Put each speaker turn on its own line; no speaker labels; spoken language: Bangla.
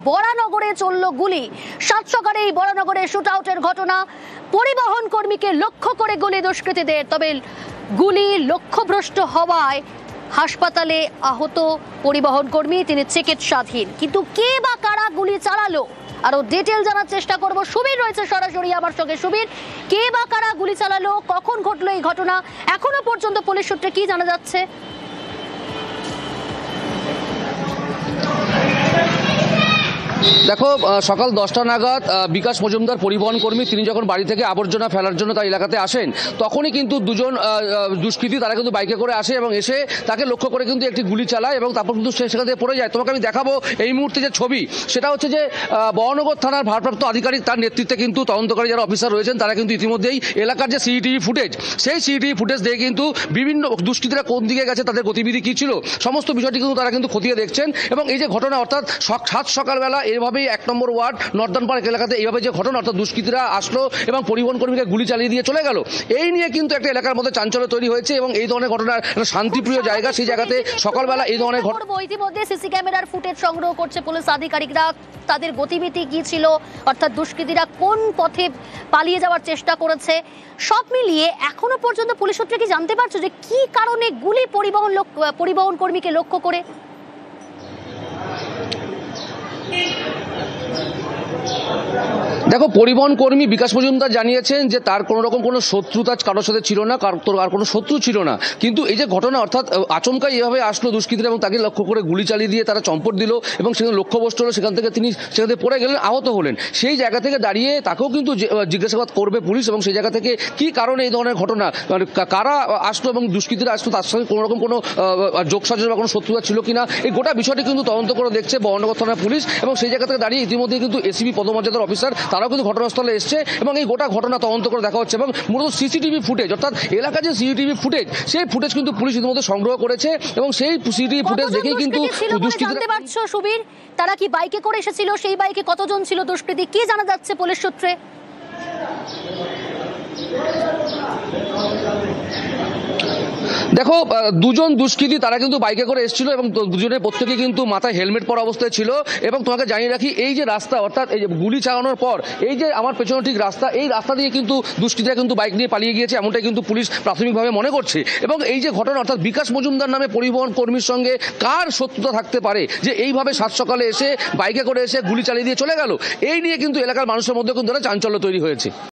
বরানগরে চলল গুলি। সাত সকালে এই বরানগরে শুট আউটের ঘটনা। পরিবহন কর্মীকে লক্ষ্য করে গুলি দুষ্কৃতীদের, তবে গুলি লক্ষ্যভ্রষ্ট হওয়ায় হাসপাতালে আহত পরিবহন কর্মী, তিনি চিকিৎসাধীন। কিন্তু কে বা কারা গুলি চালালো আরো ডিটেল জানার চেষ্টা করব। সুবীর রয়েছে সরাসরি আমার সঙ্গে। সুবীর, কে বা কারা গুলি চালালো, কখন ঘটলো এই ঘটনা, এখনো পর্যন্ত পুলিশ সূত্রে কি জানা যাচ্ছে?
দেখো, সকাল 10টা নাগাদ বিকাশ মজুমদার পরিবহন কর্মী তিনি যখন বাড়ি থেকে আবর্জনা ফেলার জন্য তার এলাকাতে আসেন, তখনই কিন্তু দুজন দুষ্কৃতী তারা কিন্তু বাইকে করে আসে এবং এসে তাকে লক্ষ্য করে কিন্তু একটি গুলি চালায় এবং তারপর কিন্তু সে সেখান থেকে পড়ে যায়। তোমাকে আমি দেখাবো এই মুহূর্তে যে ছবি, সেটা হচ্ছে যে বরানগর থানার ভারপ্রাপ্ত আধিকারিক তার নেতৃত্বে কিন্তু তদন্তকারী যারা অফিসার রয়েছেন তারা কিন্তু ইতিমধ্যেই এলাকার যে সিসিটিভি ফুটেজ, সেই সিসিটিভি ফুটেজ দিয়ে কিন্তু বিভিন্ন দুষ্কৃতীরা কোন দিকে গেছে, তাদের গতিবিধি কী ছিল, সমস্ত বিষয়টি কিন্তু তারা কিন্তু খতিয়ে দেখছেন। এবং এই যে ঘটনা, অর্থাৎ সাত সকালবেলা এভাবেই 1 নম্বর ওয়ার্ড নর্দার্ন পার্ক এলাকাতে এইভাবে যে ঘটনা, অর্থাৎ দুষ্কৃতীরা আসলো এবং পরিবহন কর্মীকে গুলি চালিয়ে দিয়ে চলে গেল, এই নিয়ে কিন্তু একটা এলাকার মধ্যে চাঞ্চল্য তৈরি হয়েছে। এবং এই ধরনের ঘটনা শান্তিপ্রিয় জায়গা, সেই জায়গাতে সকালবেলা এই ধরনের ঘটনা।
ইতিমধ্যে সিসি ক্যামেরার ফুটেজ সংগ্রহ করছে পুলিশ আধিকারিকরা, তাদের গতিবিধি কি ছিল, অর্থাৎ দুষ্কৃতীরা কোন পথে পালিয়ে যাওয়ার চেষ্টা করেছে, সব মিলিয়ে এখনো পর্যন্ত পুলিশ সূত্রে কি জানতে পারছো যে কি কারণে গুলি পরিবহন কর্মীকে লক্ষ্য করে?
দেখো, পরিবহন কর্মী বিকাশ মজুমদার জানিয়েছেন যে তার কোনো রকম কোনো শত্রুতা কারোর সাথে ছিল না, আর কোনো শত্রু ছিল না। কিন্তু এই যে ঘটনা, অর্থাৎ আচমকাই এভাবে আসলো দুষ্কৃতীরা এবং তাকে লক্ষ্য করে গুলি চালিয়ে দিয়ে তারা চম্পট দিল এবং সেখানে লক্ষ্যভ্রষ্ট হলো, সেখান থেকে তিনি সেখান থেকে পড়ে গেলেন, আহত হলেন। সেই জায়গা থেকে দাঁড়িয়ে তাকেও কিন্তু জিজ্ঞাসাবাদ করবে পুলিশ এবং সেই জায়গা থেকে কি কারণে এই ধরনের ঘটনা, মানে কারা আসলো এবং দুষ্কৃতীরা আসলো, তার সঙ্গে কোনো রকম কোনো যোগসাজশ বা কোনো শত্রুতা ছিল কিনা, এই গোটা বিষয়টি কিন্তু তদন্ত করে দেখছে বরানগর থানার পুলিশ। এবং সেই জায়গা থেকে দাঁড়িয়ে ইতিমধ্যে কিন্তু এসিপি পদমর্যাদার অফিসার তারাও কিন্তু ঘটনাস্থলে এসছে এবং এই গোটা ঘটনা তদন্ত করে দেখা হচ্ছে। এবং মূলত সিসিটিভি ফুটেজ, অর্থাৎ এলাকার যে সিসিটিভি ফুটেজ, সেই ফুটেজ কিন্তু পুলিশ ইতিমধ্যে সংগ্রহ করেছে এবং সেই সিসিটিভি ফুটেজ দেখেই কিন্তু
জানতে পারছো সুবীর, তারা কি বাইকে করে এসেছিল, সেই বাইকে কতজন ছিল দুষ্কৃতী, কি জানা যাচ্ছে পুলিশ সূত্রে?
দেখো, দুজন দুষ্কৃতী তারা কিন্তু বাইকে করে এসেছিল এবং দুজনের প্রত্যেকে কিন্তু মাথায় হেলমেট পরা অবস্থায় ছিল। এবং তোমাকে জানিয়ে রাখি, এই যে রাস্তা, অর্থাৎ এই যে গুলি চালানোর পর এই যে আমার পেছনে ঠিক রাস্তা, এই রাস্তা দিয়ে কিন্তু দুষ্কৃতীরা কিন্তু বাইক নিয়ে পালিয়ে গিয়েছে, এমনটাই কিন্তু পুলিশ প্রাথমিকভাবে মনে করছে। এবং এই যে ঘটনা, অর্থাৎ বিকাশ মজুমদার নামে পরিবহন কর্মীর সঙ্গে কার শত্রুতা থাকতে পারে যে এইভাবে সাত সকালে এসে বাইকে করে এসে গুলি চালিয়ে দিয়ে চলে গেল, এই নিয়ে কিন্তু এলাকার মানুষের মধ্যে কিন্তু একটা চাঞ্চল্য তৈরি হয়েছে।